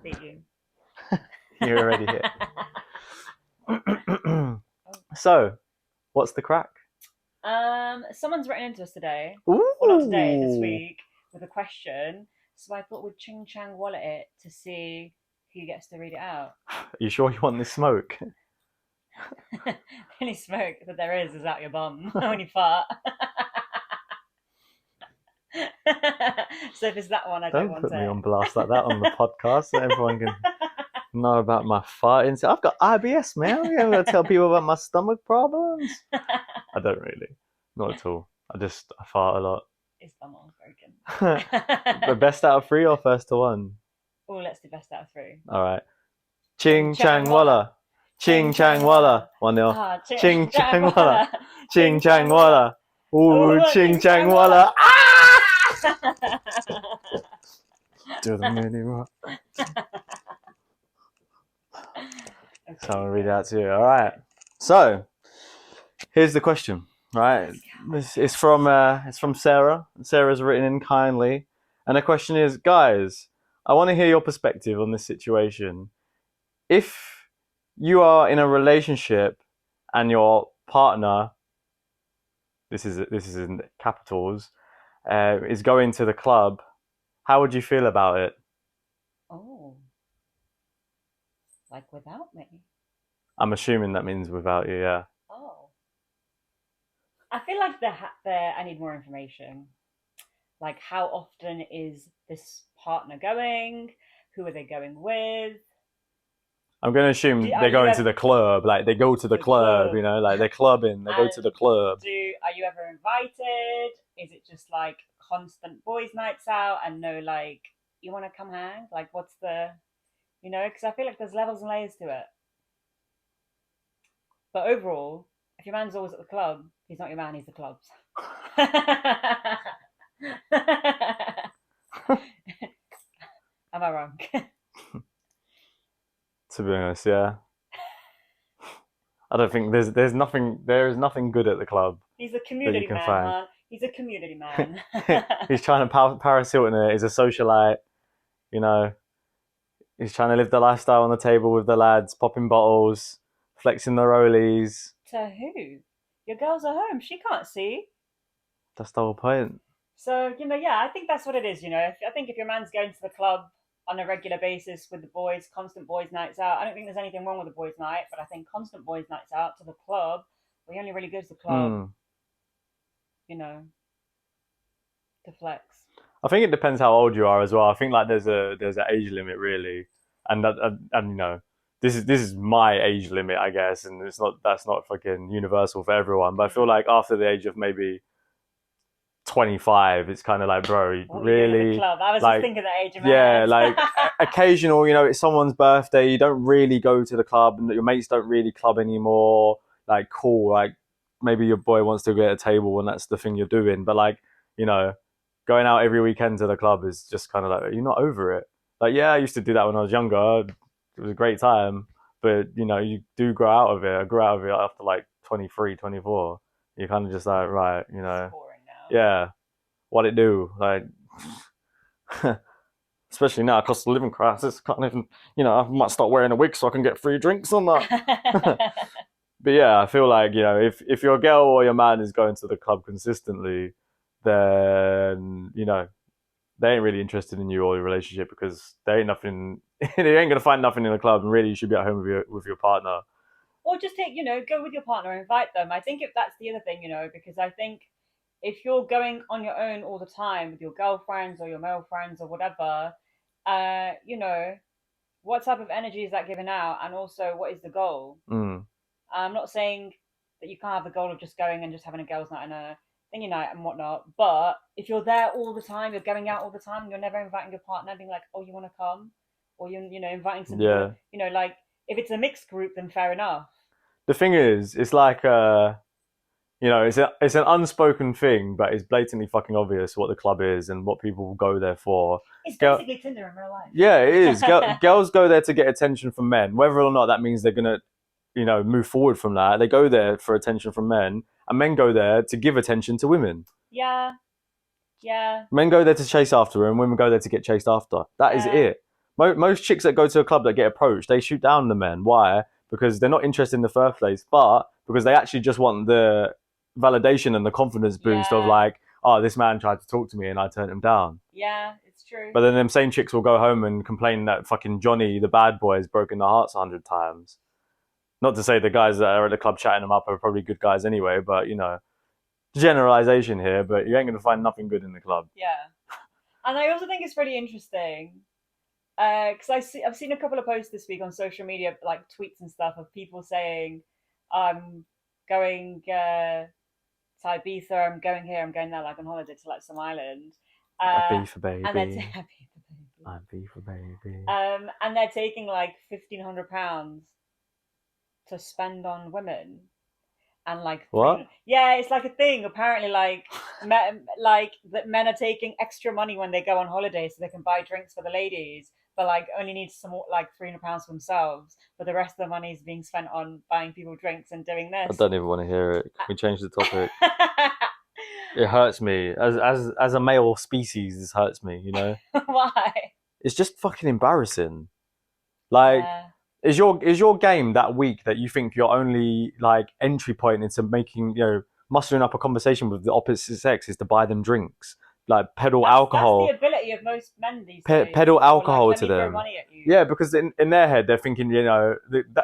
beat you. You're already hit. So, what's the crack? Someone's written into us today, Ooh. or not today, this week, with a question. So I thought we'd ching chang wallet it to see who gets to read it out. Are you sure you want this smoke? The only smoke that there is out your bum when you fart. So if it's that one, I don't want it. Don't put me on blast like that on the podcast so everyone can know about my farting. I've got IBS, man. I'm going to tell people about my stomach problems. I don't really. Not at all. I fart a lot. His bum was broken. The best out of 3 or first to 1? Oh, let's do best out of 3. All right. Ching chang walla. Ching chang walla. 1-0. Ching chang walla. Ching chang walla. Ooh, ching chang walla. Do the mini rock. So I'll read it out to you. All right. So here's the question. Right. It's from Sarah. Sarah's written in kindly, and the question is, guys, I want to hear your perspective on this situation. If you are in a relationship and your partner, this is in capitals, is going to the club, how would you feel about it? Oh, like without me? I'm assuming that means without you, yeah. Oh, I feel like I need more information. Like, how often is this partner going? Who are they going with? I'm going to assume they're going to the club. Like, they go to the club, you know, like they're clubbing. They go to the club. Are you ever invited? Is it just like constant boys' nights out and no, like, you want to come hang? Like, what's the, because I feel like there's levels and layers to it. But overall, if your man's always at the club, he's not your man, he's the club's. Am I wrong? To be honest, yeah. I don't think there is nothing good at the club. He's a community man, man. He's a community man. He's trying to Paris Hilton it. He's a socialite, He's trying to live the lifestyle on the table with the lads, popping bottles, flexing the rollies. To who? Your girl's at home. She can't see. That's the whole point. So, yeah, I think that's what it is, I think if your man's going to the club on a regular basis with the boys, constant boys' nights out, I don't think there's anything wrong with a boys' night, but I think constant boys' nights out to the club, well, he only really goes to the club, to flex. I think it depends how old you are as well. I think like there's an age limit really, and this is my age limit, I guess, and that's not fucking universal for everyone. But I feel like after the age of maybe 25, it's kind of like, bro, really? The club. I was just thinking that age of yeah, like occasional, it's someone's birthday, you don't really go to the club, and your mates don't really club anymore. Like, cool, like maybe your boy wants to get a table, and that's the thing you're doing. But like, going out every weekend to the club is just kind of like, you're not over it. Like, yeah, I used to do that when I was younger. It was a great time, but you do grow out of it. I grew out of it after like 23, 24. You're kind of just like, right, It's boring now. yeah, what it do, like, especially now, cost of living crisis. Can't even, I might start wearing a wig so I can get free drinks on that. But yeah, I feel like if your girl or your man is going to the club consistently, then they ain't really interested in you or your relationship, because they ain't gonna find nothing in the club, and really you should be at home with your partner. Or just go with your partner, invite them. I think if that's the other thing, because I think if you're going on your own all the time with your girlfriends or your male friends or whatever, what type of energy is that giving out, and also what is the goal? I'm not saying that you can't have the goal of just going and just having a girls' night and a thingy night and whatnot, but if you're there all the time, you're going out all the time, you're never inviting your partner, being like, oh, you want to come, or you inviting some people, like if it's a mixed group, then fair enough. The thing is, it's like it's an unspoken thing, but it's blatantly fucking obvious what the club is and what people go there for. It's basically Tinder in real life. Yeah, it is. Girls go there to get attention from men, whether or not that means they're gonna move forward from that. They go there for attention from men, and men go there to give attention to women. Yeah. Men go there to chase after her, and women go there to get chased after. That is it. Most chicks that go to a club that get approached, they shoot down the men. Why? Because they're not interested in the first place, but because they actually just want the validation and the confidence boost of like, oh, this man tried to talk to me and I turned him down. Yeah, it's true. But then them same chicks will go home and complain that fucking Johnny, the bad boy, has broken their hearts 100 times. Not to say the guys that are at the club chatting them up are probably good guys anyway, but, you know, generalization here, but you ain't going to find nothing good in the club. Yeah. And I also think it's really interesting because I've seen a couple of posts this week on social media, like tweets and stuff, of people saying, I'm going to Ibiza, I'm going here, I'm going there, like on holiday to like some island. Ibiza, baby. And Ibiza, baby. And they're taking like £1,500 to spend on women. And like what? Yeah, it's like a thing. Apparently, like that men are taking extra money when they go on holiday so they can buy drinks for the ladies, but like only need some like £300 for themselves. But the rest of the money is being spent on buying people drinks and doing this. I don't even want to hear it. Can we change the topic? It hurts me as a male species. This hurts me. You know why? It's just fucking embarrassing. Like. Yeah. Is your game that weak that you think your only like entry point into making, you know, mustering up a conversation with the opposite sex is to buy them drinks, like peddle alcohol? That's the ability of most men these days. Peddle alcohol like, to them. Money at you. Yeah, because in their head they're thinking, you know,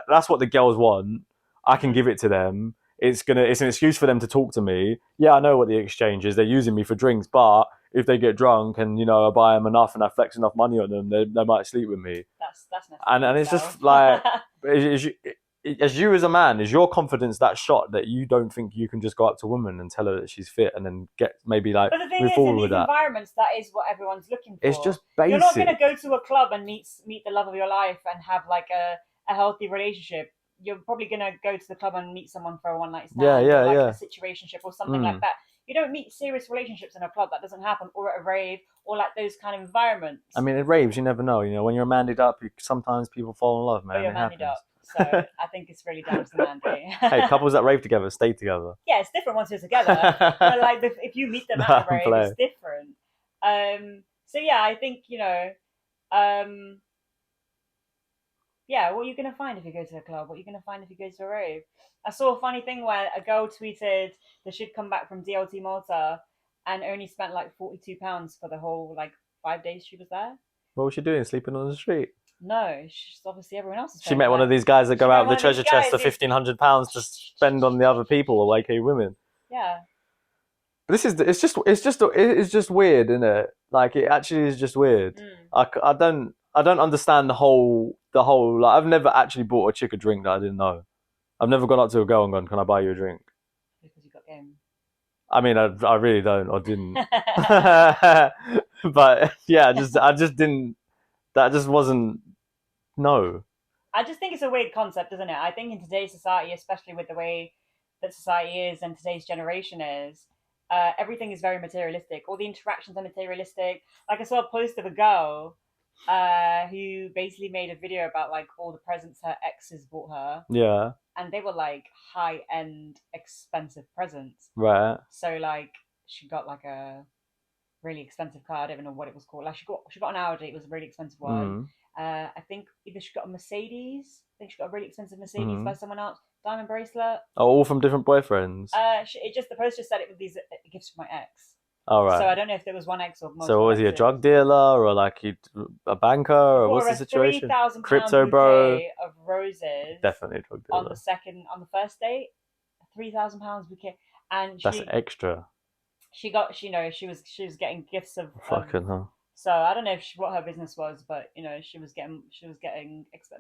that's what the girls want. I can give it to them. It's an excuse for them to talk to me. Yeah, I know what the exchange is. They're using me for drinks, but if they get drunk and, you know, I buy them enough and I flex enough money on them, they might sleep with me. That's and it's just like, as you as a man, is your confidence that shot that you don't think you can just go up to a woman and tell her that she's fit and then get maybe like move forward with that? But the thing is, in these environments, that is what everyone's looking for. It's just basic. You're not going to go to a club and meet the love of your life and have like a healthy relationship. You're probably going to go to the club and meet someone for a one-night stand, or like a situationship or something like that. You don't meet serious relationships in a club. That doesn't happen, or at a rave, or like those kind of environments. I mean, at raves, you never know. You know, when you're mandied up, sometimes people fall in love, man. You're mandied up, so I think it's really down to the mandy. Hey, couples that rave together stay together. Yeah, it's different once you're together. But like, if you meet them at a rave, it's different. So yeah, I think, you know, yeah, what are you going to find if you go to a club? What are you going to find if you go to a rave? I saw a funny thing where a girl tweeted that she'd come back from DLT Malta and only spent like £42 for the whole like 5 days she was there. What was she doing? Sleeping on the street? No, she's obviously everyone else. She met one of these guys that go out with the treasure chest for £1,500 to spend on the other people or like women. Yeah. But it's just weird, isn't it? Like, it actually is just weird. I don't understand the whole like, I've never actually bought a chick a drink that I didn't know. I've never gone up to a girl and gone, "Can I buy you a drink?" Because you got game. I mean, I really don't, or didn't. But yeah, I just didn't. That just wasn't. No. I just think it's a weird concept, isn't it? I think in today's society, especially with the way that society is and today's generation is, everything is very materialistic. All the interactions are materialistic. Like, I saw a post of a girl who basically made a video about like all the presents her exes bought her. Yeah. And they were like high-end, expensive presents. Right. So like, she got like a really expensive car. I don't even know what it was called. Like, she got an Audi. It was a really expensive one. I think either she got a Mercedes. I think she got a really expensive Mercedes by someone else. Diamond bracelet. Oh, all from different boyfriends. The post just said it with these gifts from my ex. All right. So I don't know if there was one ex or multiple. So was he a drug dealer or like a banker or what's the situation? Crypto bro of roses. Definitely a drug dealer. On the first date, £3,000 bouquet, and that's extra. She was getting gifts of fucking hell. So I don't know what her business was, but you know, she was getting.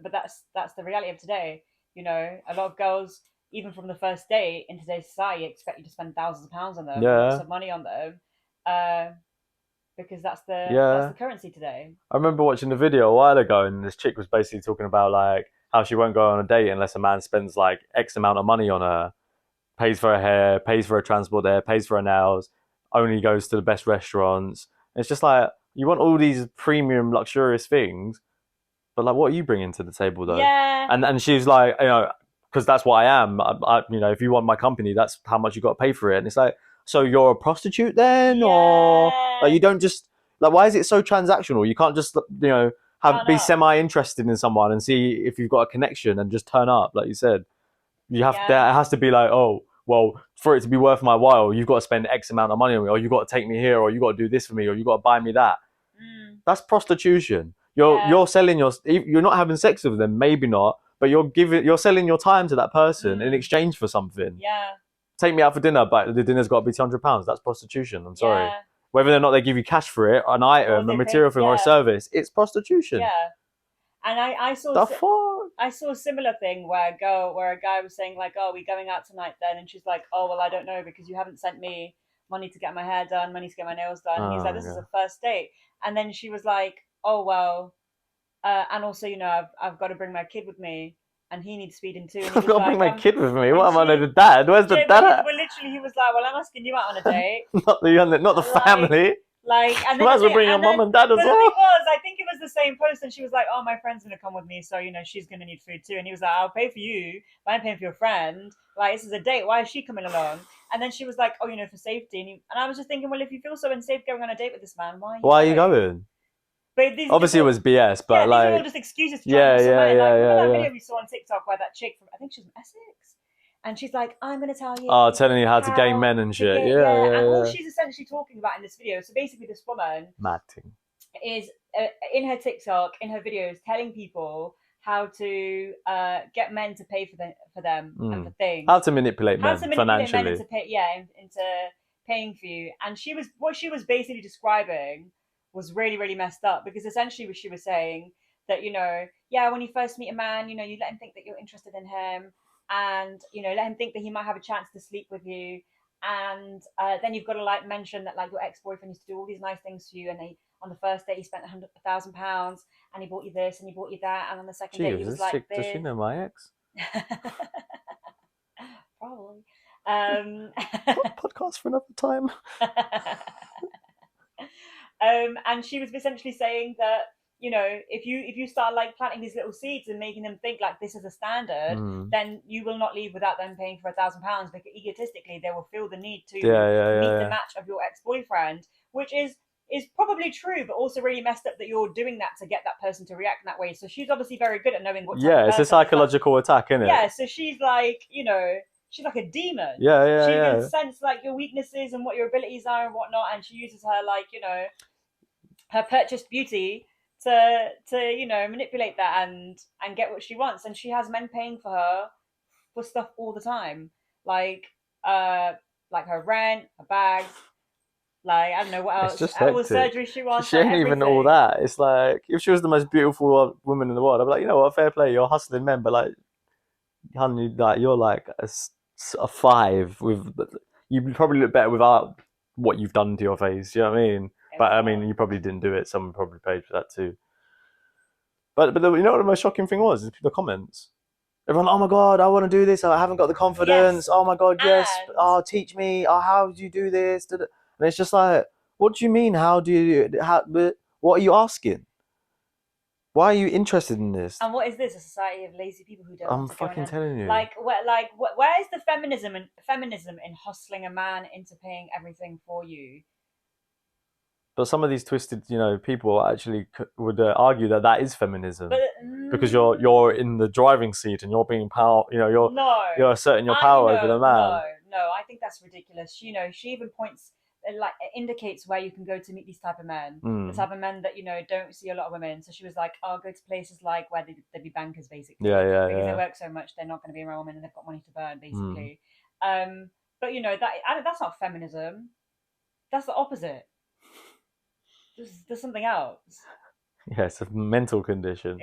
But that's the reality of today. You know, a lot of girls, even from the first date in today's society, expect you to spend thousands of pounds on them, lots of money on them, because that's the currency today. I remember watching the video a while ago, and this chick was basically talking about like how she won't go on a date unless a man spends like X amount of money on her, pays for her hair, pays for her transport there, pays for her nails, only goes to the best restaurants. It's just like, you want all these premium, luxurious things, but like, what are you bringing to the table though? Yeah. And she's like, you know, because that's what I am. You know, if you want my company, that's how much you got to pay for it. And it's like, so you're a prostitute then, or like, you don't just like, why is it so transactional? You can't just, you know, be semi-interested in someone and see if you've got a connection and just turn up, like you said. You have there has to be like, oh, well, for it to be worth my while, you've got to spend X amount of money on me, or you've got to take me here, or you've got to do this for me, or you've got to buy me that. That's prostitution. You're selling you're not having sex with them, maybe not, but you're selling your time to that person in exchange for something. Yeah. Take me out for dinner, but the dinner's got to be £200. That's prostitution. I'm sorry. Whether or not they give you cash for it, an item, a material thing, or a service, it's prostitution. Yeah. And I saw a similar thing where a guy was saying like, oh, we're going out tonight then, and she's like, oh well, I don't know because you haven't sent me money to get my hair done, money to get my nails done. And he's like, this is a first date. And then she was like, oh well, and also I've got to bring my kid with me, and he needs feeding too. And I've got to bring my kid with me. What am I, the dad? Where's the dad? Well, literally, he was like, well, I'm asking you out on a date, not the family. Like, and then you might as well bring your mum and dad as well. The thing was, I think it was the same post, and she was like, "Oh, my friend's gonna come with me, so she's gonna need food too." And he was like, "I'll pay for you, but I'm paying for your friend. Like, this is a date. Why is she coming along?" And then she was like, "Oh, for safety." And I was just thinking, well, if you feel so unsafe going on a date with this man, why are you going? But obviously it was BS, but these are all just excuses to try to do something. That video we saw on TikTok where that chick from, I think she's from Essex. And she's like, I'm going to tell you. Oh, telling you how to game men and shit. And all she's essentially talking about in this video. So basically, this woman is in her TikTok, in her videos, telling people how to get men to pay for them and for things. How to manipulate men financially. Men into paying for you. And what she was basically describing was really, really messed up, because essentially what she was saying that, when you first meet a man, you let him think that you're interested in him. And let him think that he might have a chance to sleep with you, and then you've got to mention that your ex-boyfriend used to do all these nice things for you, and on the first day he spent £100,000 and he bought you this and he bought you that, and on the second day he was like this. Does she know my ex? Probably. Podcast for another time. And she was essentially saying that if you start planting these little seeds and making them think like this is a standard, then you will not leave without them paying for £1,000, because egotistically they will feel the need to meet the match of your ex-boyfriend, which is probably true, but also really messed up that you're doing that to get that person to react in that way. So she's obviously very good at knowing what. It's a psychological attack, isn't it? Yeah. So she's like, she's like a demon. She can sense your weaknesses and what your abilities are and whatnot, and she uses her her purchased beauty to manipulate that and get what she wants. And she has men paying for her for stuff all the time, like her rent, her bags, I don't know what else. All the surgery she wants. She ain't even all that. It's like, if she was the most beautiful woman in the world, I'd be like, you know what, fair play, you're hustling men, but honey, you're like a 5 with. You probably look better without what you've done to your face. You know what I mean? But I mean, you probably didn't do it. Someone probably paid for that too. But you know what the most shocking thing was? Is the comments. Everyone, oh my god, I want to do this. I haven't got the confidence. Yes. Oh my god, yes. Oh, teach me. Oh, how do you do this? And it's just like, what do you mean? What are you asking? Why are you interested in this? And what is this? A society of lazy people who don't. I'm fucking telling you. Where is the feminism in hustling a man into paying everything for you? But some of these twisted, people actually would argue that is feminism, because you're in the driving seat and you're being power. You're asserting your power over the man. No, I think that's ridiculous. She even points, indicates where you can go to meet these type of men. The type of men that don't see a lot of women. So she was like, "I'll go to places where they'd be bankers, basically. Because they work so much, they're not going to be around women, and they've got money to burn, basically." But that's not feminism. That's the opposite. There's something else. Yeah, it's a mental condition.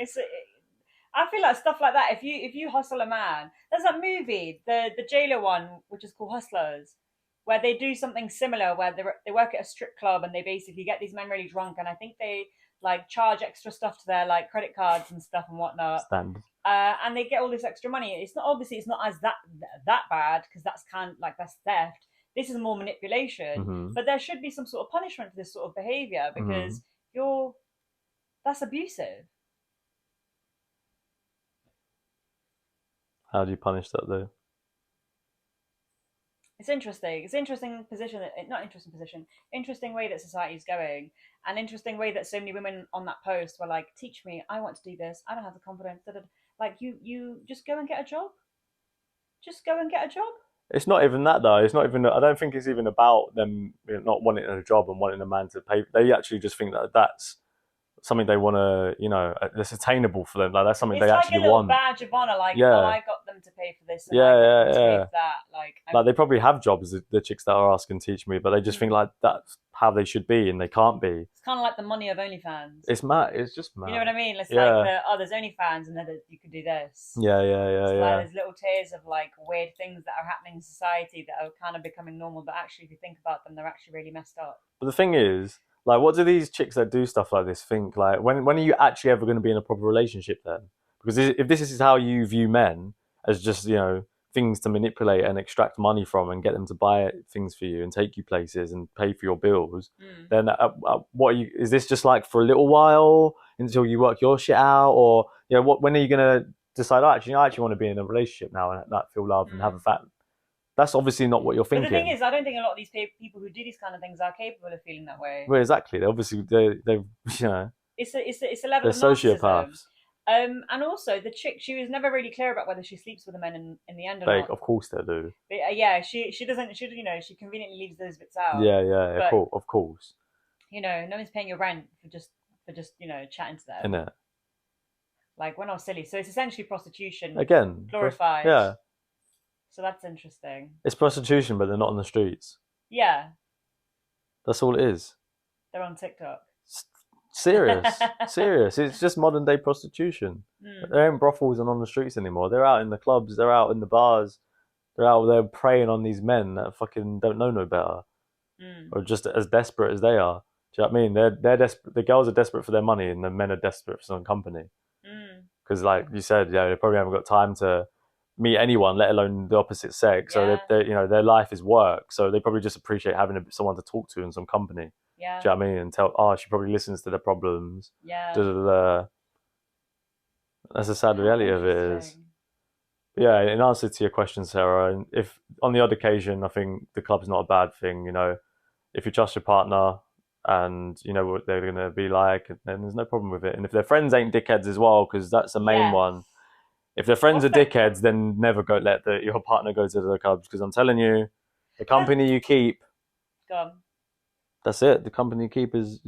I feel like stuff like that. If you hustle a man, there's that movie, the JLo one, which is called Hustlers, where they do something similar, where they work at a strip club and they basically get these men really drunk, and I think they charge extra stuff to their credit cards and stuff and whatnot. Standard. And they get all this extra money. It's not as that bad, because that's that's theft. This is more manipulation, but there should be some sort of punishment for this sort of behavior, because that's abusive. How do you punish that though? It's interesting. It's interesting position. Not interesting position. Interesting way that society's going, and interesting way that so many women on that post were like, "Teach me. I want to do this. I don't have the confidence." Da, da, da. Like you just go and get a job. Just go and get a job. It's not even that though. It's not even. I don't think it's even about them not wanting a job and wanting a man to pay. They actually just think that that's something they want to, that's attainable for them. Like that's something It's they like actually a little want. badge of honor. Like, Yeah. oh, I got them to pay for this, and Yeah, I got yeah, them to pay yeah. for that. Like they probably have jobs, the chicks that are asking teach me, but they just think like that's how they should be, and they can't be. It's kind of like the money of OnlyFans. It's mad. It's just mad. You know what I mean? It's Yeah. like there's OnlyFans, and then you can do this. Yeah, yeah, yeah, So yeah. like there's little tiers of like weird things that are happening in society that are kind of becoming normal, but actually, if you think about them, they're actually really messed up. But the thing is, like, what do these chicks that do stuff like this think? Like, when are you actually ever going to be in a proper relationship then? Because if this is how you view men as just, things to manipulate and extract money from and get them to buy things for you and take you places and pay for your bills, then what is this just like for a little while until you work your shit out? Or, when are you going to decide, I actually want to be in a relationship now and feel love and have a fat. That's obviously not what you're thinking. But the thing is, I don't think a lot of these people who do these kind of things are capable of feeling that way. Well, exactly. They obviously It's a level of sociopaths. And also the chick, she was never really clear about whether she sleeps with the men in the end or not. Of course they do. But, yeah, she doesn't. She conveniently leaves those bits out. Yeah. But, of course. No one's paying your rent for just chatting to them. Innit? Like, we're not silly. So it's essentially prostitution. Again, glorified. Yeah. So that's interesting. It's prostitution, but they're not on the streets. Yeah. That's all it is. They're on TikTok. Serious. It's just modern day prostitution. They ain't brothels and on the streets anymore. They're out in the clubs. They're out in the bars. They're out there preying on these men that fucking don't know no better, or just as desperate as they are. Do you know what I mean? They're desperate. The girls are desperate for their money, and the men are desperate for some company. Because, like you said, they probably haven't got time to meet anyone, let alone the opposite sex. So their life is work. So they probably just appreciate having someone to talk to and some company. Yeah. Do you know what I mean? And she probably listens to their problems. Yeah. That's the sad reality of it is. Yeah, in answer to your question, Sarah, if on the odd occasion, I think the club's not a bad thing. If you trust your partner and you know what they're going to be like, then there's no problem with it. And if their friends ain't dickheads as well, because that's the main one. If their friends are dickheads, then never let your partner go to the clubs, because I'm telling you, the company you keep. Gone. That's it. The company you keep is.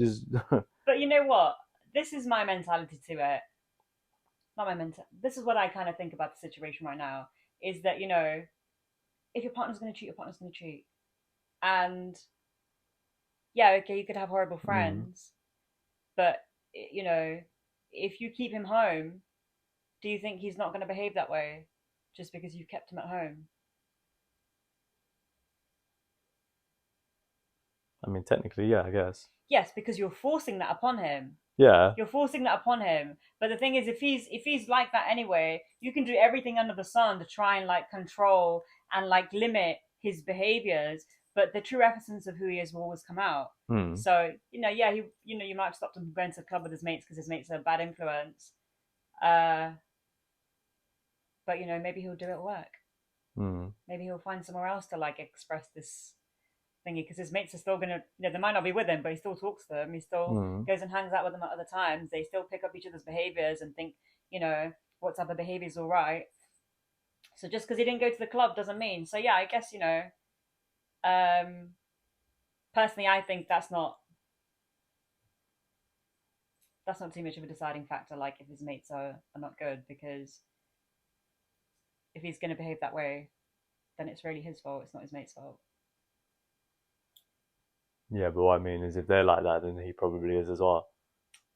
But you know what? This is my mentality to it. Not my mental. This is what I kind of think about the situation right now. Is that if your partner's going to cheat, your partner's going to cheat, and yeah, okay, you could have horrible friends, but if you keep him home, do you think he's not going to behave that way just because you've kept him at home? I mean, technically, yeah, I guess. Yes, because you're forcing that upon him. Yeah. You're forcing that upon him. But the thing is, if he's like that anyway, you can do everything under the sun to try and like control and like limit his behaviors. But the true essence of who he is will always come out. So you might have stopped him from going to the club with his mates because his mates are a bad influence. But maybe he'll do it at work. Maybe he'll find somewhere else to like express this thingy, because his mates are still gonna, they might not be with him, but he still talks to them. He still goes and hangs out with them at other times. They still pick up each other's behaviors and think, what type of behavior is all right. So just because he didn't go to the club doesn't mean. So yeah, I guess personally, I think that's not too much of a deciding factor. Like if his mates are not good, because if he's going to behave that way, then it's really his fault. It's not his mate's fault. Yeah, but what I mean is, if they're like that, then he probably is as well.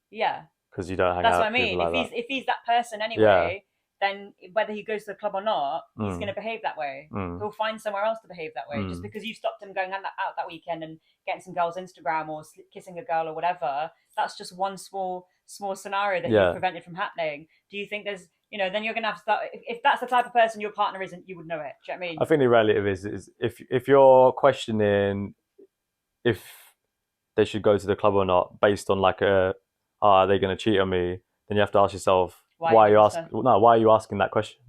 Yeah. Because you don't hang out. That's out what I mean. Like if he's that person anyway, then whether he goes to the club or not, he's going to behave that way. He'll find somewhere else to behave that way. Just because you stopped him going out that weekend and getting some girl's Instagram or kissing a girl or whatever, that's just one small scenario that you've prevented from happening. Do you think there's, then you're going to have to start, if that's the type of person your partner isn't, you would know it. Do you know what I mean? I think the relative is if you're questioning if they should go to the club or not based on like are they going to cheat on me, then you have to ask yourself, why are you asking that question?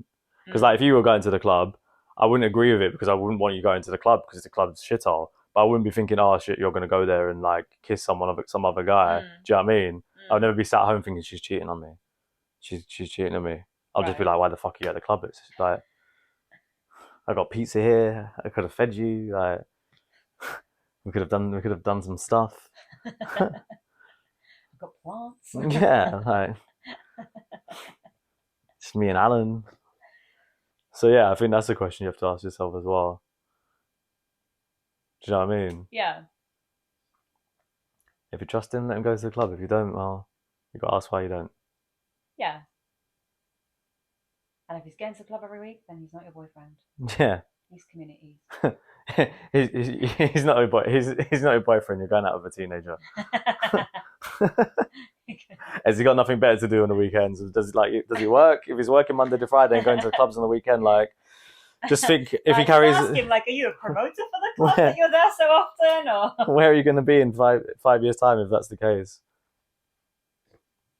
Because like if you were going to the club, I wouldn't agree with it because I wouldn't want you going to the club because the club's shithole. But I wouldn't be thinking, oh shit, you're going to go there and like kiss some other guy. Do you know what I mean? I'd never be sat home thinking she's cheating on me. She's cheating on me. I'll just be like, why the fuck are you at the club? It's like, I got pizza here. I could have fed you. Like, we could have done some stuff. I've got plants. Yeah, like it's me and Alan. So yeah, I think that's a question you have to ask yourself as well. Do you know what I mean? Yeah. If you trust him, let him go to the club. If you don't, well, you got to ask why you don't. Yeah. And if he's going to the club every week, then he's not your boyfriend. Yeah. He's communities. he's not your boyfriend. You're going out with a teenager. Has he got nothing better to do on the weekends? Does he work? If he's working Monday to Friday and going to the clubs on the weekend, like, just think if he carries. Ask him, like, are you a promoter for the club that you're there so often, or where are you going to be in 5 years' time if that's the case?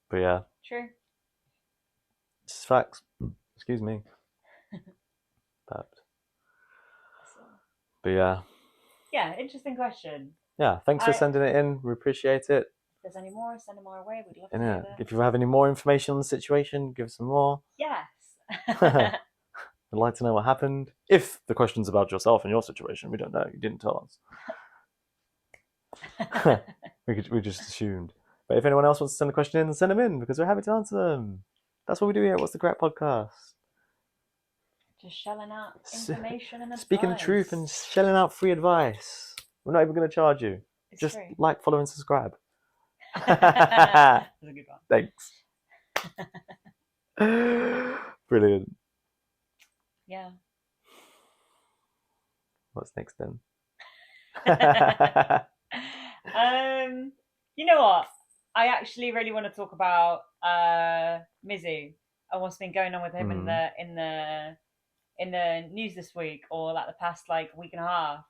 But yeah, true. It's facts. Excuse me. But yeah. Yeah, interesting question. Yeah, thanks for sending it in. We appreciate it. If there's any more, send them our way. We'd love to hear them. If you have any more information on the situation, give us some more. Yes. I'd like to know what happened. If the question's about yourself and your situation, we don't know. You didn't tell us. we just assumed. But if anyone else wants to send a question in, send them in because we're happy to answer them. That's what we do here at What's the Craic podcast. Just shelling out information and advice. Speaking the truth and shelling out free advice. We're not even going to charge you. It's just true. Like, follow, and subscribe. That's a good one. Thanks. Brilliant. Yeah. What's next then? You know what? I actually really want to talk about Mizzy and what's been going on with him in the news this week, or like the past like week and a half.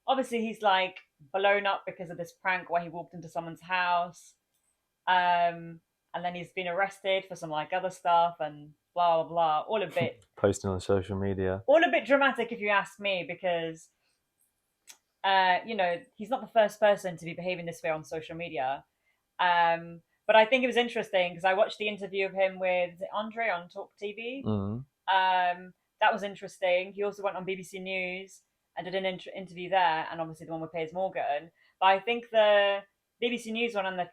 Obviously he's like blown up because of this prank where he walked into someone's house, and then he's been arrested for some like other stuff and blah blah blah. All a bit posting on social media. All a bit dramatic if you ask me, because he's not the first person to be behaving this way on social media. But I think it was interesting because I watched the interview of him with Andre on Talk TV. That was interesting. He also went on BBC News and did an interview there, and obviously the one with Piers Morgan. But I think the BBC News one and the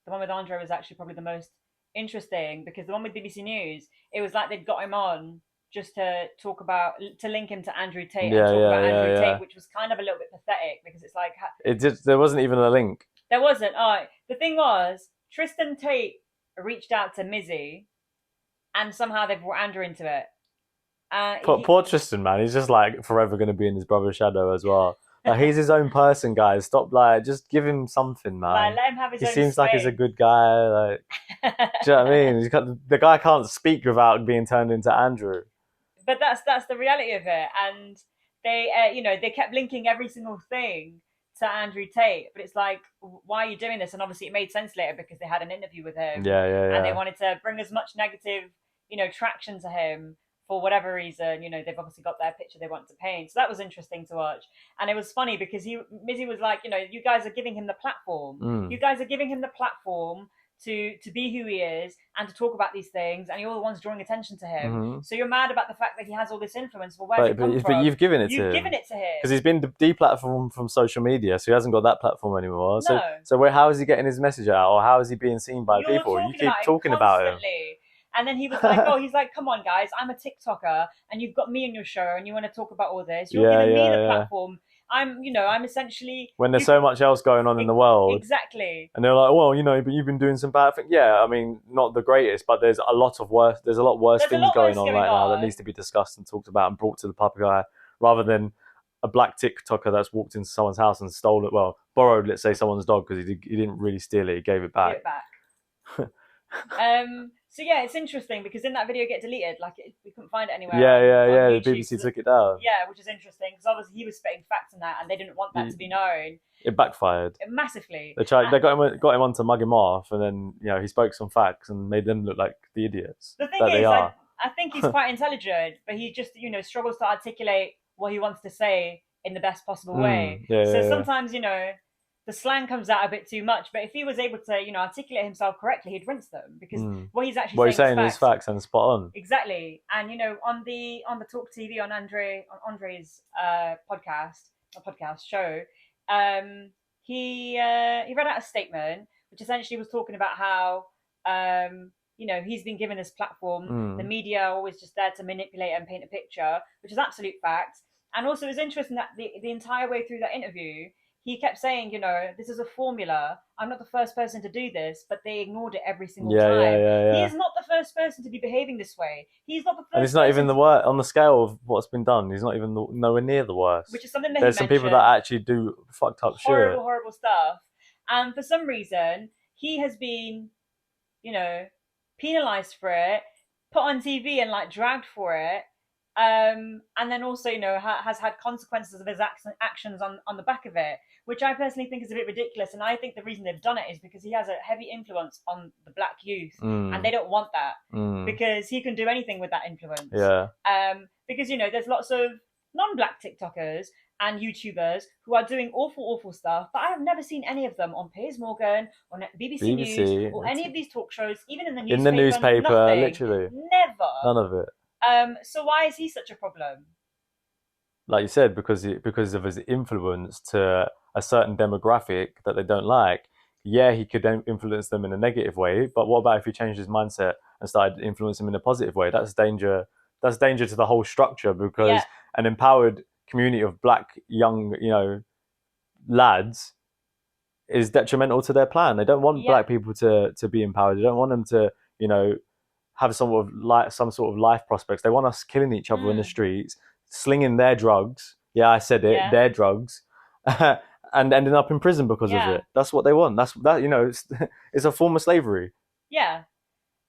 one with Andre was actually probably the most interesting, because the one with BBC News, it was like they'd got him on just to link him to Andrew Tate Tate, which was kind of a little bit pathetic because it's like there wasn't even a link. There wasn't. The thing was, Tristan Tate reached out to Mizzy, and somehow they brought Andrew into it. Poor Tristan, man. He's just like forever going to be in his brother's shadow as well. Like, he's his own person, guys. Stop, just give him something, man. Like, let him have his own He seems space. like he's a good guy. Like, do you know what I mean? The guy can't speak without being turned into Andrew. But that's the reality of it, and they they kept linking every single thing to Andrew Tate, but it's like, why are you doing this? And obviously it made sense later because they had an interview with him, and they wanted to bring as much negative traction to him for whatever reason. They've obviously got their picture they want to paint, so that was interesting to watch. And it was funny because Mizzy was like, you guys are giving him the platform. You guys are giving him the platform to be who he is and to talk about these things, and you're the ones drawing attention to him. So you're mad about the fact that he has all this influence. Well, where's it come from? But you've given it to him. You've given it to him. Because he's been deplatformed from social media, so he hasn't got that platform anymore. No. So how is he getting his message out, or how is he being seen by people? You keep talking about him. And then he was like, he's like, come on, guys, I'm a TikToker, and you've got me on your show, and you want to talk about all this. You're giving me the platform. I'm essentially... When there's so much else going on in the world. Exactly. And they're like, well, but you've been doing some bad things. Yeah, I mean, not the greatest, but there's a lot worse things going on right now that needs to be discussed and talked about and brought to the public eye, rather than a black TikToker that's walked into someone's house and borrowed, let's say, someone's dog, because he didn't really steal it, he gave it back. So yeah, it's interesting because in that video it get deleted, like we couldn't find it anywhere. Yeah. The BBC took it down. Yeah, which is interesting because obviously he was spitting facts on that, and they didn't want that to be known. It backfired massively. They got him on to mug him off, and then he spoke some facts and made them look like the idiots the thing that they are. I think he's quite intelligent, but he just, struggles to articulate what he wants to say in the best possible way. So sometimes, the slang comes out a bit too much. But if he was able to, articulate himself correctly, he'd rinse them because what he's actually saying is facts and spot on. Exactly. And on the Talk TV on Andre's podcast show, he read out a statement which essentially was talking about how he's been given this platform. The media are always just there to manipulate and paint a picture, which is absolute fact. And also it's interesting that the entire way through that interview, he kept saying, this is a formula. I'm not the first person to do this, but they ignored it every single time. Yeah. He is not the first person to be behaving this way. He's not the first. And it's not even the worst on the scale of what's been done. He's not even nowhere near the worst. Which is something that there's some people that actually do fucked up shit. Horrible stuff. And for some reason, he has been, penalised for it, put on TV and dragged for it. And then also, has had consequences of his actions on the back of it, which I personally think is a bit ridiculous. And I think the reason they've done it is because he has a heavy influence on the black youth, and they don't want that because he can do anything with that influence. Yeah. Because there's lots of non-black TikTokers and YouTubers who are doing awful stuff, but I have never seen any of them on Piers Morgan, on BBC News, or any of these talk shows, even in the newspaper. In the newspaper, nothing. Literally. Never. None of it. So why is he such a problem? Like you said, because of his influence to a certain demographic that they don't like. Yeah, he could influence them in a negative way, but what about if he changed his mindset and started influencing them in a positive way? That's danger. That's danger to the whole structure, because an empowered community of black young, lads is detrimental to their plan. They don't want black people to be empowered. They don't want them to, have some sort of life prospects. They want us killing each other in the streets, slinging their drugs. Yeah, I said it, their drugs, and ending up in prison because of it. That's what they want. It's a form of slavery. Yeah,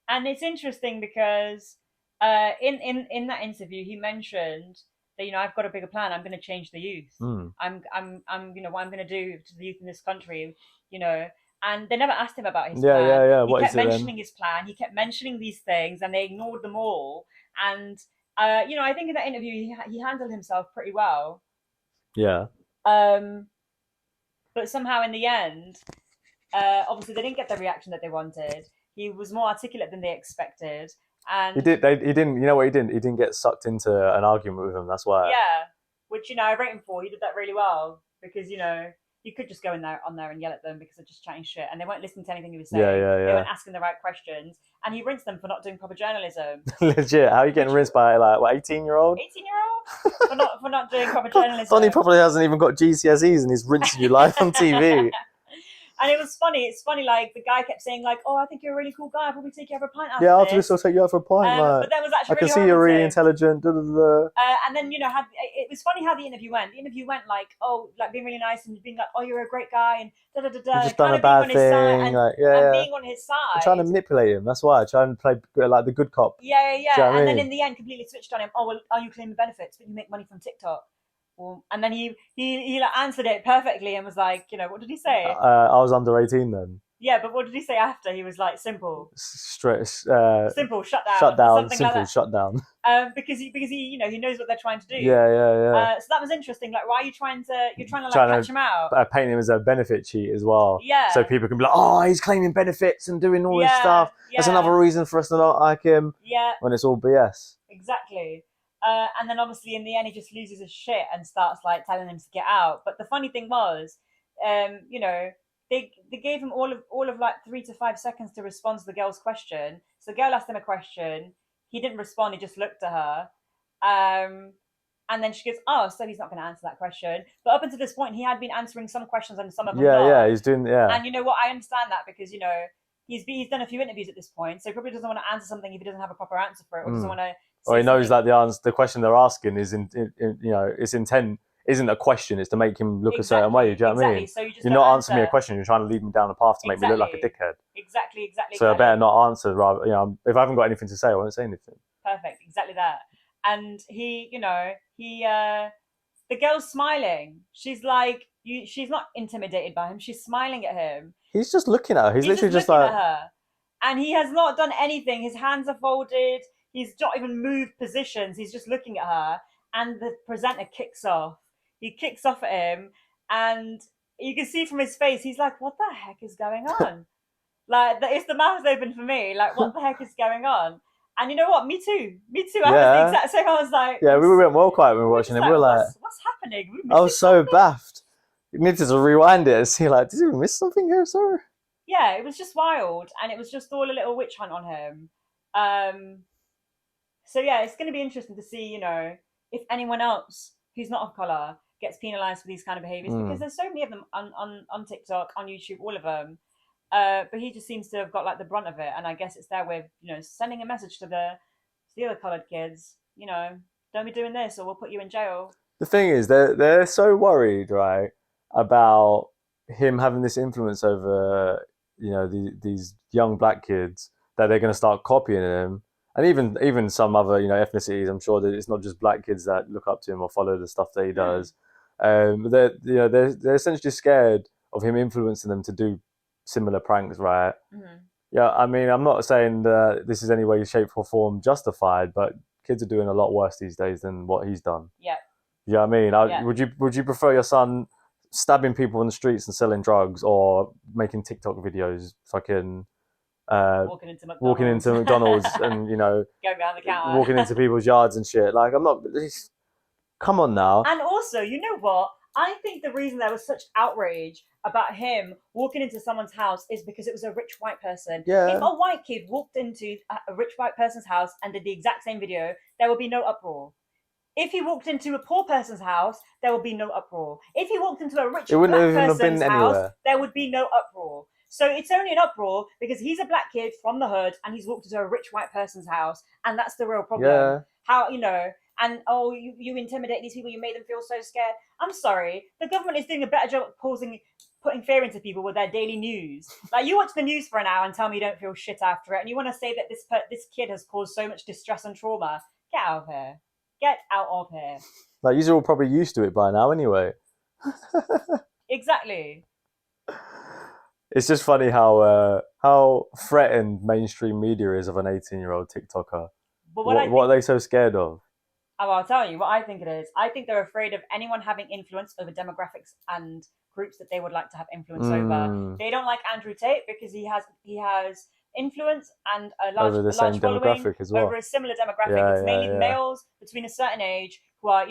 and it's interesting because in that interview he mentioned that I've got a bigger plan. I'm going to change the youth. I'm what I'm going to do to the youth in this country. And they never asked him about his plan. Yeah. He kept mentioning his plan. He kept mentioning these things, and they ignored them all. And I think in that interview he handled himself pretty well. Yeah. But somehow in the end, obviously they didn't get the reaction that they wanted. He was more articulate than they expected, and he didn't. You know what he didn't? He didn't get sucked into an argument with them. That's why. Yeah, which I rate him for. He did that really well because you could just go on there and yell at them because they're just chatting shit and they weren't listening to anything he was saying. Yeah. They weren't asking the right questions, and he rinsed them for not doing proper journalism. Legit. How are you getting rinsed by 18-year-old? 18-year-old for not doing proper journalism. Donnie probably hasn't even got GCSEs and he's rinsing you live on TV. And it was funny. It's funny, the guy kept saying, oh, I think you're a really cool guy. I'll probably take you over a pint after after this I'll take you out for a pint, but that was actually I can see you're really intelligent. And then, it was funny how the interview went. The interview went being really nice and being oh, you're a great guy and da-da-da-da. You've just done a bad thing. And being on his side. I'm trying to manipulate him. That's why I try and play the good cop. Yeah. And then in the end, completely switched on him. Oh, well, are you claiming benefits? But you make money from TikTok. And then he answered it perfectly and was like, what did he say? I was under 18 then. Yeah, but what did he say after? He was like, simple. Simple, shut down. Shut down, something simple, like shut down. Because he he knows what they're trying to do. Yeah. So that was interesting. Why are you trying to catch him out? Paint him as a benefit cheat as well. Yeah. So people can be like, oh, he's claiming benefits and doing all this stuff. That's another reason for us to not like him. Yeah. When it's all BS. Exactly. And then obviously in the end he just loses his shit and starts telling him to get out. But the funny thing was, they gave him all of 3 to 5 seconds to respond to the girl's question. So the girl asked him a question. He didn't respond. He just looked at her. And then she goes, oh, so he's not going to answer that question. But up until this point, he had been answering some questions and some of them not. Yeah, he's doing, And you know what? I understand that because, he's done a few interviews at this point. So he probably doesn't want to answer something if he doesn't have a proper answer for it or doesn't want to. Or he knows that the question they're asking is its intent isn't a question. It's to make him look a certain way. Do you know what I mean? So you're not answering me a question. You're trying to lead me down a path to make me look like a dickhead. Exactly. So I better not answer. Rather, if I haven't got anything to say, I won't say anything. Perfect. Exactly that. And the girl's smiling. She's she's not intimidated by him. She's smiling at him. He's just looking at her. He's literally just looking at her. And he has not done anything. His hands are folded. He's not even moved positions. He's just looking at her, and the presenter kicks off. He kicks off at him, and you can see from his face, he's like, "What the heck is going on?" Like, it's the mouth open for me. Like, what the heck is going on? And you know what? Me too. Me too. I was the exact same. I was like, yeah, we went well quiet when we were watching it. We were like, what's happening? I was so baffed. You need to rewind it and see, like, did we miss something here, sir? Yeah, it was just wild, and it was just all a little witch hunt on him. So yeah, it's going to be interesting to see, if anyone else who's not of color gets penalized for these kind of behaviors, because there's so many of them on TikTok, on YouTube, all of them. But he just seems to have got like the brunt of it, and I guess it's their way of sending a message to the other coloured kids. Don't be doing this, or we'll put you in jail. The thing is, they're so worried, right, about him having this influence over these young black kids that they're going to start copying him, and even some other ethnicities. I'm sure that it's not just black kids that look up to him or follow the stuff that he does. They're essentially scared of him influencing them to do similar pranks, right? Mm-hmm. Yeah, I mean, I'm not saying that this is any way, shape, or form justified, but kids are doing a lot worse these days than what he's done. Yeah. You know what I mean? Would you prefer your son stabbing people in the streets and selling drugs, or making TikTok videos, fucking walking into McDonald's and going behind the counter, walking into people's yards and shit? Like, I'm not. Come on now. And also, you know what? I think the reason there was such outrage about him walking into someone's house is because it was a rich white person. Yeah. If a white kid walked into a rich white person's house and did the exact same video, there would be no uproar. If he walked into a poor person's house, there would be no uproar. If he walked into a rich black person's house, there would be no uproar. So it's only an uproar because he's a black kid from the hood and he's walked into a rich white person's house, and that's the real problem. Yeah. How, and you intimidate these people, you made them feel so scared. I'm sorry, the government is doing a better job at putting fear into people with their daily news. Like, you watch the news for an hour and tell me you don't feel shit after it, and you want to say that this kid has caused so much distress and trauma. Get out of here. Get out of here. Like, you're all probably used to it by now anyway. Exactly. It's just funny how threatened mainstream media is of an 18-year-old TikToker. But what are they so scared of? Oh, I'll tell you what I think it is. I think they're afraid of anyone having influence over demographics and groups that they would like to have influence over. They don't like Andrew Tate because he has influence and a large following as well. Over a similar demographic. It's mainly males between a certain age who are,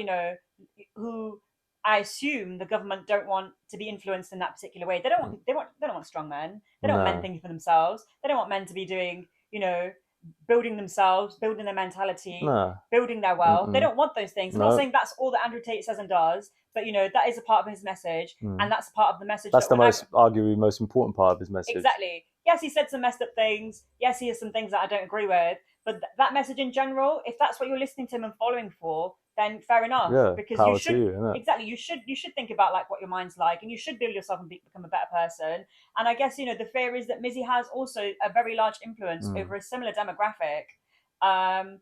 who I assume the government don't want to be influenced in that particular way. They don't want strong men. They don't want men thinking for themselves. They don't want men to be doing, building themselves, building their mentality, building their wealth. Mm-mm. They don't want those things. I'm not saying that's all that Andrew Tate says and does, but that is a part of his message, and that's part of the message. That's arguably most important part of his message. Exactly. Yes, he said some messed up things. Yes, he has some things that I don't agree with. But that message in general, if that's what you're listening to him and following for, then fair enough. Yeah, because power you should to you, exactly you should think about like what your mind's like, and you should build yourself and become a better person. And I guess the fear is that Mizzy has also a very large influence over a similar demographic, and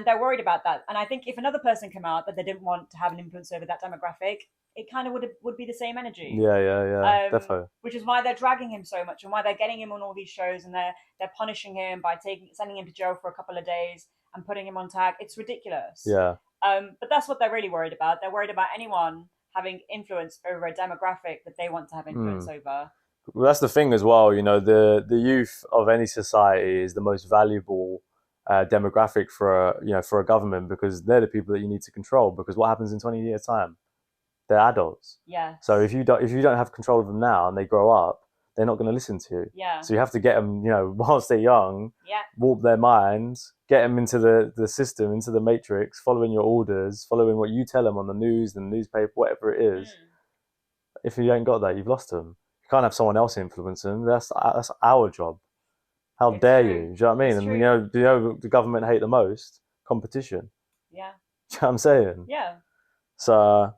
they're worried about that. And I think if another person came out that they didn't want to have an influence over that demographic, it kind of would be the same energy. Yeah, definitely. Which is why they're dragging him so much, and why they're getting him on all these shows, and they're punishing him by sending him to jail for a couple of days and putting him on tag. It's ridiculous. Yeah. But that's what they're really worried about. They're worried about anyone having influence over a demographic that they want to have influence over. Well, that's the thing as well. The youth of any society is the most valuable demographic for a government, because they're the people that you need to control. Because what happens in 20 years' time? They're adults. Yeah. So if you don't have control of them now and they grow up, they're not going to listen to you. Yeah. So you have to get them, whilst they're young, warp their minds, get them into the system, into the matrix, following your orders, following what you tell them on the news, the newspaper, whatever it is. If you ain't got that, you've lost them. You can't have someone else influence them. That's our job. How dare you? Do you know what I mean? And do you know the government hate the most? Competition. Yeah. Do you know what I'm saying? Yeah. So,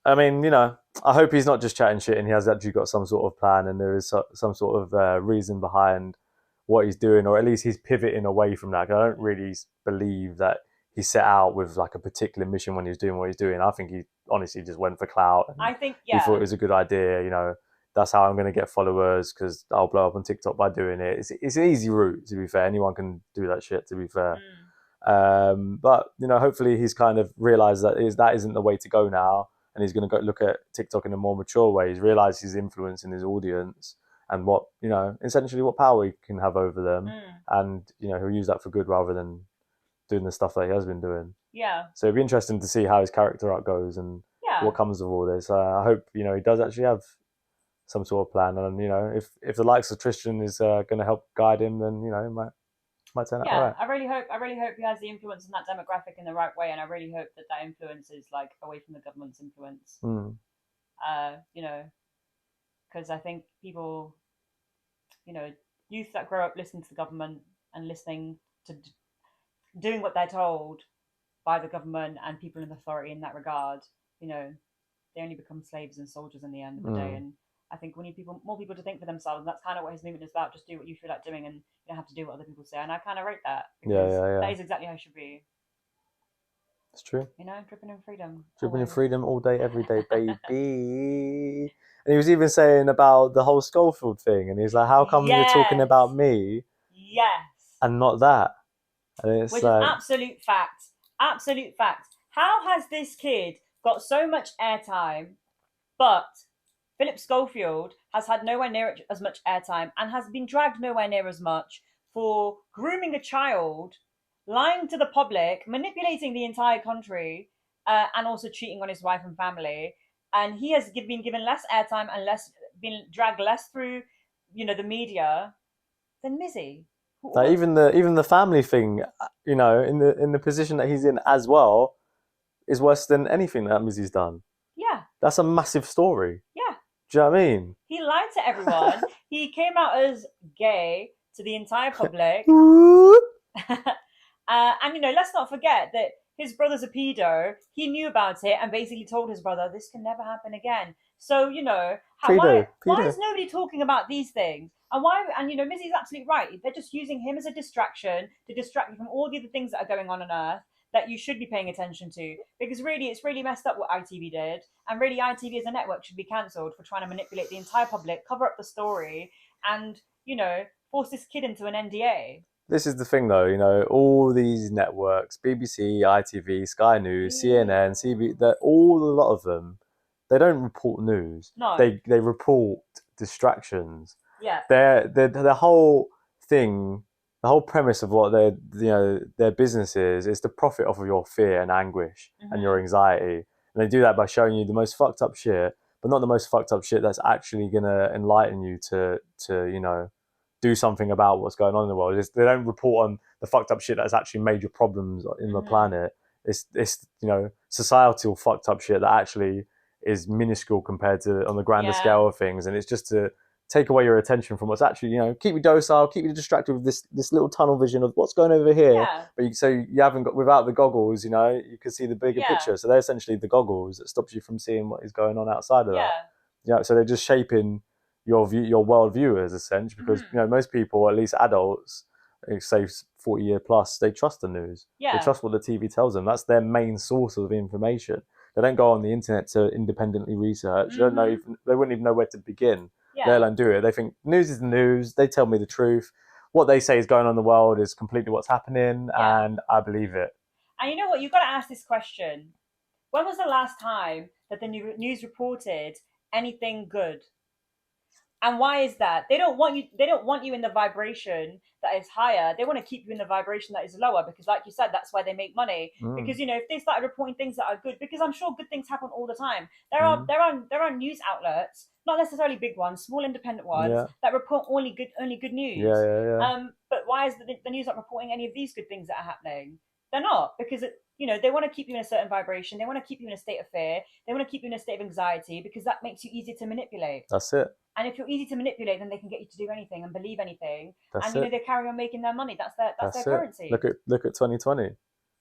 I mean, I hope he's not just chatting shit and he has actually got some sort of plan and there is some sort of reason behind what he's doing, or at least he's pivoting away from that. I don't really believe that he set out with like a particular mission when he's doing what he's doing. I think he honestly just went for clout. I think, he thought it was a good idea, that's how I'm going to get followers because I'll blow up on TikTok by doing it. It's an easy route, to be fair. Anyone can do that shit, to be fair. But hopefully he's kind of realised that isn't the way to go now, and he's going to go look at TikTok in a more mature way. He's realised his influence in his audience and what essentially what power he can have over them, and he'll use that for good rather than doing the stuff that he has been doing. Yeah. So it'd be interesting to see how his character arc goes and what comes of all this. I hope he does actually have some sort of plan, and if the likes of Tristan is going to help guide him, then it might turn out all right. I really hope he has the influence in that demographic in the right way, and I really hope that influence is like away from the government's influence. Because I think people, youth that grow up listening to the government and listening to doing what they're told by the government and people in authority in that regard, they only become slaves and soldiers in the end of the day. And I think we need more people to think for themselves, and that's kind of what his movement is about. Just do what you feel like doing, and you don't have to do what other people say. And I kind of rate that because that is exactly how it should be. It's true. Dripping in freedom. Dripping in freedom all day, every day, baby. And he was even saying about the whole Schofield thing, and he's like, "How come you're talking about me? Yes. And not that?" And it's which is absolute fact. Absolute fact. How has this kid got so much airtime, but Philip Schofield has had nowhere near as much airtime and has been dragged nowhere near as much for grooming a child, lying to the public, manipulating the entire country, and also cheating on his wife and family. And he has been given less airtime and been dragged less through, the media than Mizzy. Like even the family thing, in the position that he's in as well, is worse than anything that Mizzy's done. Yeah. That's a massive story. Yeah. Do you know what I mean? He lied to everyone. He came out as gay to the entire public. And let's not forget that his brother's a pedo. He knew about it and basically told his brother, this can never happen again. So, why is nobody talking about these things? And Mizzy's absolutely right. They're just using him as a distraction to distract you from all the other things that are going on Earth that you should be paying attention to. Because really, it's really messed up what ITV did. And really, ITV as a network should be cancelled for trying to manipulate the entire public, cover up the story, and, force this kid into an NDA. This is the thing, though, all these networks, BBC, ITV, Sky News, CNN, CB, a lot of them, they don't report news. No. They report distractions. Yeah. The whole thing, the whole premise of what their business is to profit off of your fear and anguish and your anxiety. And they do that by showing you the most fucked up shit, but not the most fucked up shit that's actually going to enlighten you to do something about what's going on in the world. They don't report on the fucked up shit that's actually major problems in the planet. It's societal fucked up shit that actually is minuscule compared to on the grander scale of things, and it's just to take away your attention from what's actually keep you docile, keep you distracted with this little tunnel vision of what's going over here. But you haven't got, without the goggles, you can see the bigger picture. So they're essentially the goggles that stops you from seeing what is going on outside of that. So they're just shaping your world view as essentially, because most people, at least adults, say 40 year plus, they trust the news. They trust what the TV tells them. That's their main source of information. They don't go on the internet to independently research. They don't know they wouldn't even know where to begin, let alone do it. They think news is the news. They tell me the truth. What they say is going on in the world is completely what's happening, and I believe it. And you know what? You've got to ask this question: when was the last time that the news reported anything good? And why is that? They don't want you in the vibration that is higher. They want to keep you in the vibration that is lower, because like you said, that's why they make money. Because if they started reporting things that are good, because I'm sure good things happen all the time. There are news outlets, not necessarily big ones, small independent ones, that report only good news. But why is the news not reporting any of these good things that are happening? They're not, because they want to keep you in a certain vibration. They want to keep you in a state of fear. They want to keep you in a state of anxiety, because that makes you easier to manipulate. That's it. And if you're easy to manipulate, then they can get you to do anything and believe anything. They carry on making their money. That's their currency. Look at 2020.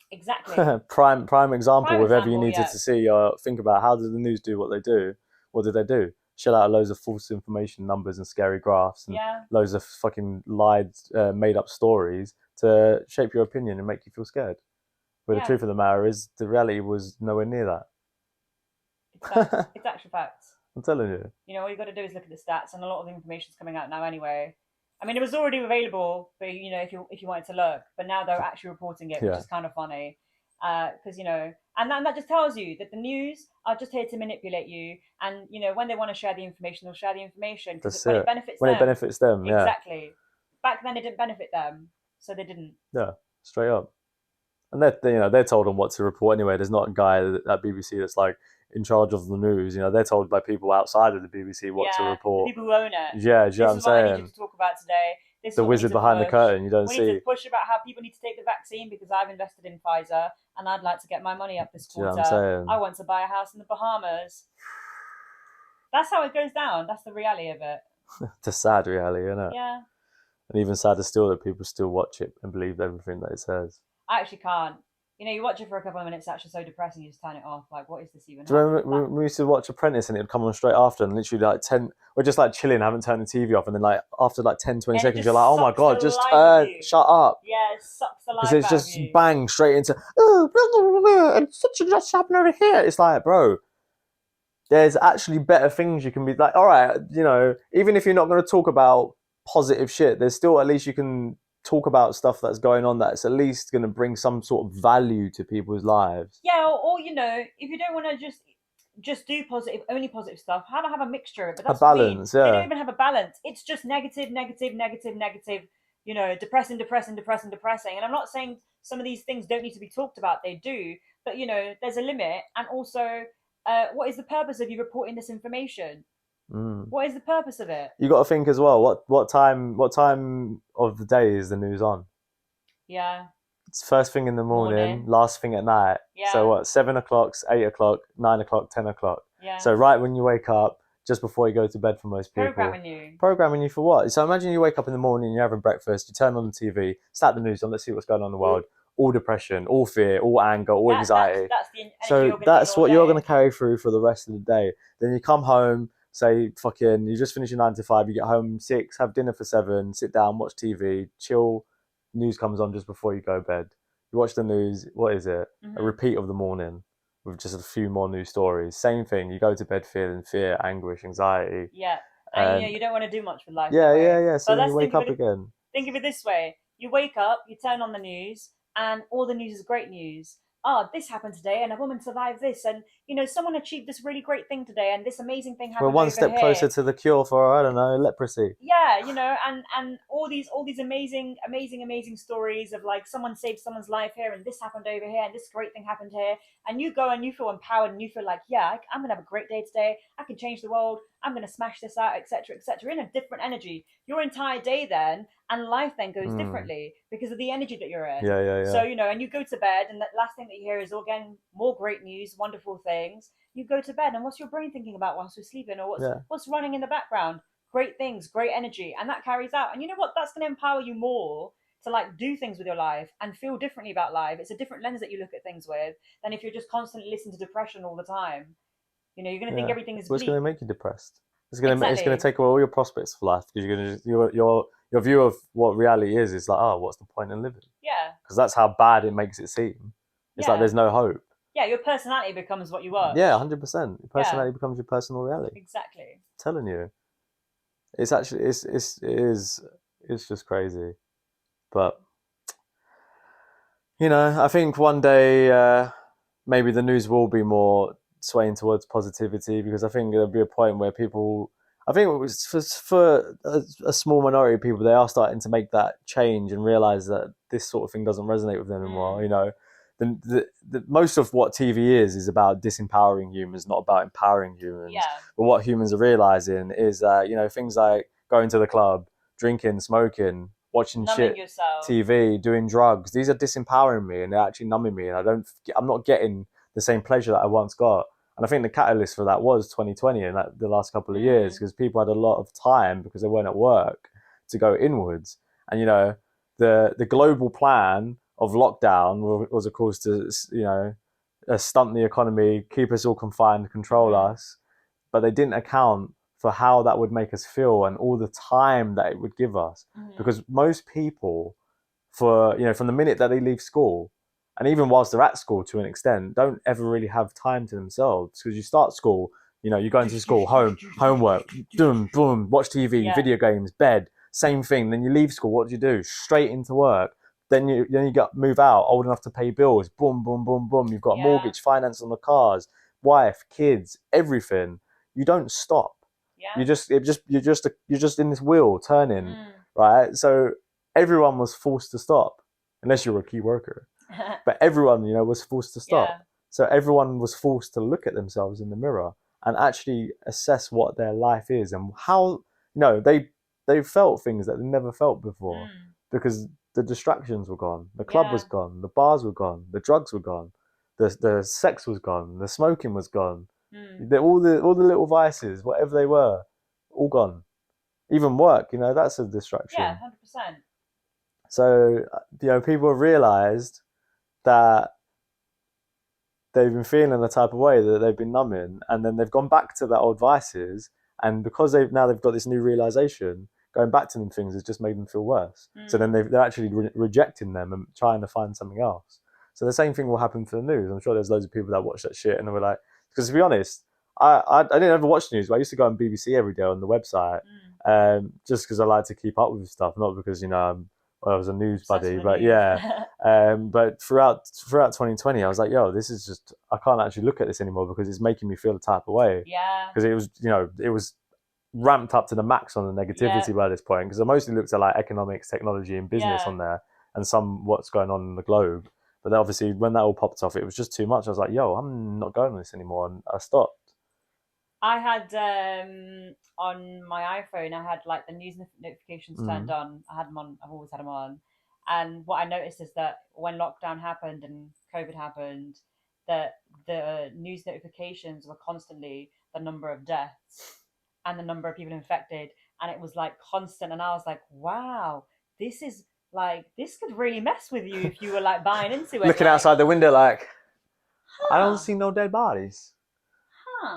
Exactly. prime example. If ever you needed to see or think about how did the news do what they do, what did they do? Shell out loads of false information, numbers and scary graphs, and loads of fucking lied, made up stories to shape your opinion and make you feel scared. But the truth of the matter is, the reality was nowhere near that. It's actual facts. I'm telling you. You know, all you got to do is look at the stats, and a lot of the information's coming out now anyway. I mean, it was already available, but you know, if you wanted to look, but now they're actually reporting it, which is kind of funny, because you know, and that just tells you that the news are just here to manipulate you, and you know, when they want to share the information, they'll share the information because when it benefits when them. it benefits them, yeah. Exactly. Back then, it didn't benefit them, so they didn't. Yeah, straight up. And they're told on what to report anyway. There's not a guy at BBC that's like in charge of the news. You know, they're told by people outside of the BBC what to report. The people who own it. Yeah, do you know what I'm saying? I need you to talk about today. This the wizard behind the curtain. You don't see. We need to push about how people need to take the vaccine because I've invested in Pfizer and I'd like to get my money up this quarter. Do you know what I'm saying? I want to buy a house in the Bahamas. That's how it goes down. That's the reality of it. It's a sad reality, isn't it? Yeah. And even sadder still that people still watch it and believe everything that it says. I actually can't. You know, you watch it for a couple of minutes, it's actually so depressing, you just turn it off. Like, what is this even? Do you remember we used to watch Apprentice and it would come on straight after, and literally like 10, we're just like chilling, haven't turned the TV off, and then like after like 10, 20 seconds, you're like, oh my God, just shut up. Yeah, it sucks the life out of you. Because it's just bang straight into, oh, blah, blah, blah, and such a just happened over here. It's like, bro, there's actually better things you can be like, all right, you know, even if you're not going to talk about positive shit, there's still at least you can talk about stuff that's going on that's at least going to bring some sort of value to people's lives. Yeah, or you know, if you don't want to just do positive, only positive stuff, have a mixture. But that's a balance. Yeah, they don't even have a balance. It's just negative. You know, depressing. And I'm not saying some of these things don't need to be talked about. They do, but you know, there's a limit. And also, what is the purpose of you reporting this information? What is the purpose of it? You got to think as well. What time of the day is the news on? Yeah. It's first thing in the morning. Last thing at night. Yeah. So what? 7 o'clock, 8 o'clock, 9 o'clock, 10 o'clock. Yeah. So right when you wake up, just before you go to bed for most people. Programming you for what? So imagine you wake up in the morning, you're having breakfast, you turn on the TV, start the news on, let's see what's going on in the world. All depression, all fear, all anger, all anxiety. That's the energy so that's what you're going to carry through for the rest of the day. Then you come home. Say, you just finish your 9 to 5, you get home 6, have dinner for 7, sit down, watch TV, chill. News comes on just before you go to bed. You watch the news, what is it? A repeat of the morning with just a few more news stories. Same thing, you go to bed feeling fear, anguish, anxiety. Yeah, and you know, you don't want to do much with life. Yeah. So then you wake up again. Think of it this way. You wake up, you turn on the news, and all the news is great news. Oh, this happened today and a woman survived this, and you know, someone achieved this really great thing today and this amazing thing happened. We're one step closer to the cure for, I don't know, leprosy. Yeah, you know, and all these amazing stories of like someone saved someone's life here and this happened over here and this great thing happened here, and you go and you feel empowered and you feel like, yeah, I'm gonna have a great day today, I can change the world, I'm gonna smash this out, etc. In a different energy your entire day then, and life then goes differently because of the energy that you're in. Yeah. So, you know, and you go to bed and the last thing that you hear is, again, more great news, wonderful things. You go to bed and what's your brain thinking about whilst you're sleeping, or what's running in the background? Great things, great energy, and that carries out. And you know what? That's going to empower you more to like do things with your life and feel differently about life. It's a different lens that you look at things with than if you're just constantly listening to depression all the time. You know, you're going to think everything is bleak. What's going to make you depressed? It's going to take away all your prospects of life because you're going to your view of what reality is like, oh, what's the point in living? Yeah. Because that's how bad it makes it seem. It's like there's no hope. Yeah, your personality becomes what you are. Yeah, 100%. Your personality becomes your personal reality. Exactly. I'm telling you. It's actually, it's just crazy. But, you know, I think one day maybe the news will be more swaying towards positivity, because I think there'll be a point where people, I think it was for a small minority of people, they are starting to make that change and realize that this sort of thing doesn't resonate with them anymore. You know, the most of what TV is about disempowering humans, not about empowering humans. Yeah. But what humans are realizing is that, you know, things like going to the club, drinking, smoking, watching numbing yourself. TV, doing drugs, these are disempowering me and they're actually numbing me, and I'm not getting the same pleasure that I once got. And I think the catalyst for that was 2020 and the last couple of years, because people had a lot of time because they weren't at work to go inwards. And, you know, the global plan of lockdown was of course to, you know, stunt the economy, keep us all confined, control us. But they didn't account for how that would make us feel and all the time that it would give us. Because most people, from the minute that they leave school, and even whilst they're at school to an extent, don't ever really have time to themselves, because you start school, You know, you go into school, homework, boom, boom, watch TV, video games, bed, same thing. Then you leave school, what do you do? Straight into work. Then you move out, old enough to pay bills, boom, boom, boom, boom. You've got mortgage, finance on the cars, wife, kids, everything. You don't stop. Yeah. You're just in this wheel turning, right? So everyone was forced to stop, unless you're a key worker. But everyone, you know, was forced to stop. Yeah. So everyone was forced to look at themselves in the mirror and actually assess what their life is and how, you know, they felt things that they never felt before because the distractions were gone, the club was gone, the bars were gone, the drugs were gone, the sex was gone, the smoking was gone, all the little vices, whatever they were, all gone. Even work, you know, that's a distraction. Yeah, 100%. So, you know, people have realised that they've been feeling the type of way that they've been numbing, and then they've gone back to their old vices, and because they've got this new realisation, going back to them things has just made them feel worse. So then they're actually rejecting them and trying to find something else. So the same thing will happen for the news. I'm sure there's loads of people that watch that shit and they were like, because to be honest, I didn't ever watch the news, but I used to go on BBC every day on the website, just because I like to keep up with stuff, not because, you know, I was a news buddy, but yeah. But throughout 2020, I was like, yo, this is just, I can't actually look at this anymore because it's making me feel the type of way. Yeah. Because it was, you know, it was ramped up to the max on the negativity by this point, because I mostly looked at like economics, technology and business on there and some what's going on in the globe. But then obviously when that all popped off, it was just too much. I was like, yo, I'm not going on this anymore, and I stopped. I had on my iPhone, I had like the news notifications turned on. I had them on. I've always had them on. And what I noticed is that when lockdown happened and COVID happened, that the news notifications were constantly the number of deaths and the number of people infected, and it was like constant. And I was like, wow, this is like, this could really mess with you if you were like buying into it. Looking like, outside the window, like, I don't see no dead bodies.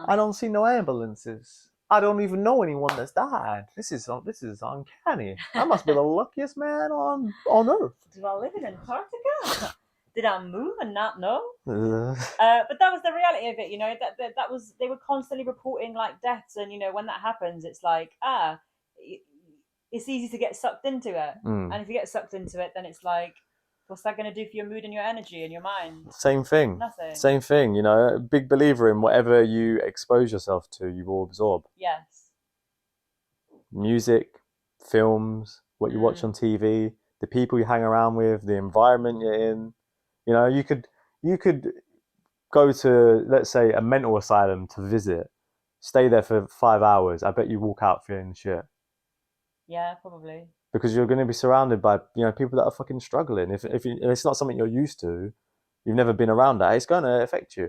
I don't see no ambulances. I don't even know anyone that's died. This is uncanny. I must be the luckiest man on earth. Do I live in Antarctica? Did I move and not know? But that was the reality of it, you know. That was, they were constantly reporting like deaths, and you know, when that happens, it's like it's easy to get sucked into it, and if you get sucked into it, then it's like, what's that going to do for your mood and your energy and your mind? Same thing. Nothing. Same thing, you know. Big believer in whatever you expose yourself to, you will absorb. Yes. Music, films, what you watch on TV, the people you hang around with, the environment you're in. You know, you could go to, let's say, a mental asylum to visit, stay there for 5 hours. I bet you walk out feeling shit. Yeah, probably. Because you're going to be surrounded by, you know, people that are fucking struggling. If it's not something you're used to, you've never been around that, it's going to affect you.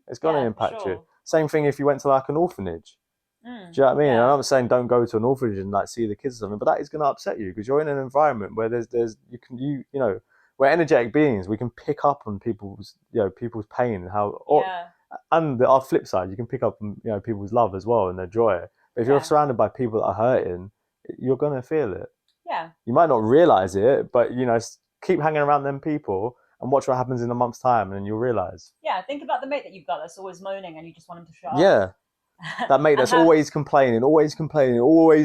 It's going to impact you. Same thing if you went to like an orphanage. Do you know what I mean? And I'm not saying don't go to an orphanage and like see the kids or something, but that is going to upset you because you're in an environment where you know, we're energetic beings. We can pick up on people's pain and how. And our flip side, you can pick up on, you know, people's love as well and their joy. But if you're surrounded by people that are hurting, you're going to feel it. Yeah. You might not realize it, but, you know, keep hanging around them people and watch what happens in a month's time and you'll realize. Yeah, think about the mate that you've got that's always moaning and you just want him to shut up. Yeah. That mate that's always complaining, always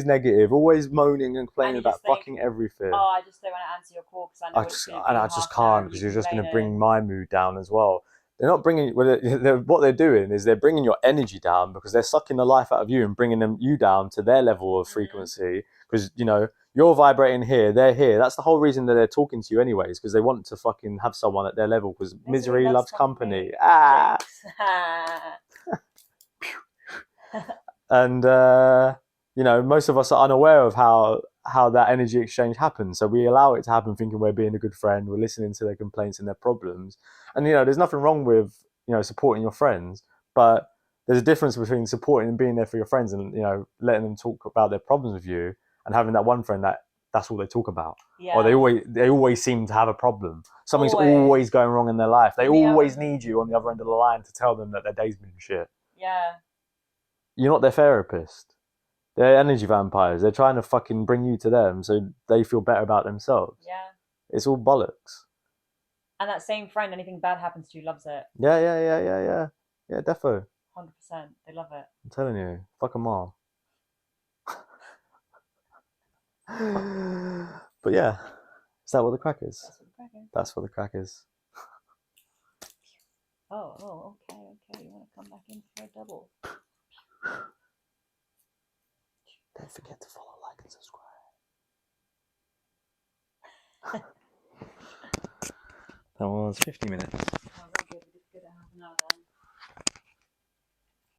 negative, always moaning and complaining about fucking everything. Oh, I just don't want to answer your call because I just can't because you're just going to bring my mood down as well. They're not bringing, what they're doing is they're bringing your energy down because they're sucking the life out of you and bringing you down to their level of frequency because, you know, you're vibrating here, they're here. That's the whole reason that they're talking to you anyways, because they want to fucking have someone at their level because misery loves company. And, you know, most of us are unaware of how that energy exchange happens. So we allow it to happen thinking we're being a good friend, we're listening to their complaints and their problems. And, you know, there's nothing wrong with, you know, supporting your friends, but there's a difference between supporting and being there for your friends and, you know, letting them talk about their problems with you and having that one friend that's all they talk about. Or they always seem to have a problem. Something's always going wrong in their life. They always need you on the other end of the line to tell them that their day's been shit. Yeah. You're not their therapist. They're energy vampires. They're trying to fucking bring you to them so they feel better about themselves. Yeah. It's all bollocks. And that same friend, anything bad happens to you, loves it. Yeah, defo. 100%. They love it. I'm telling you, fuck them all. But yeah, is that what the crack is? That's what the crack is. That's what the crack is. Oh, okay. You want to come back in for a double? Don't forget to follow, like, and subscribe. That was 50 minutes. Oh, very good. We did good at half an hour there.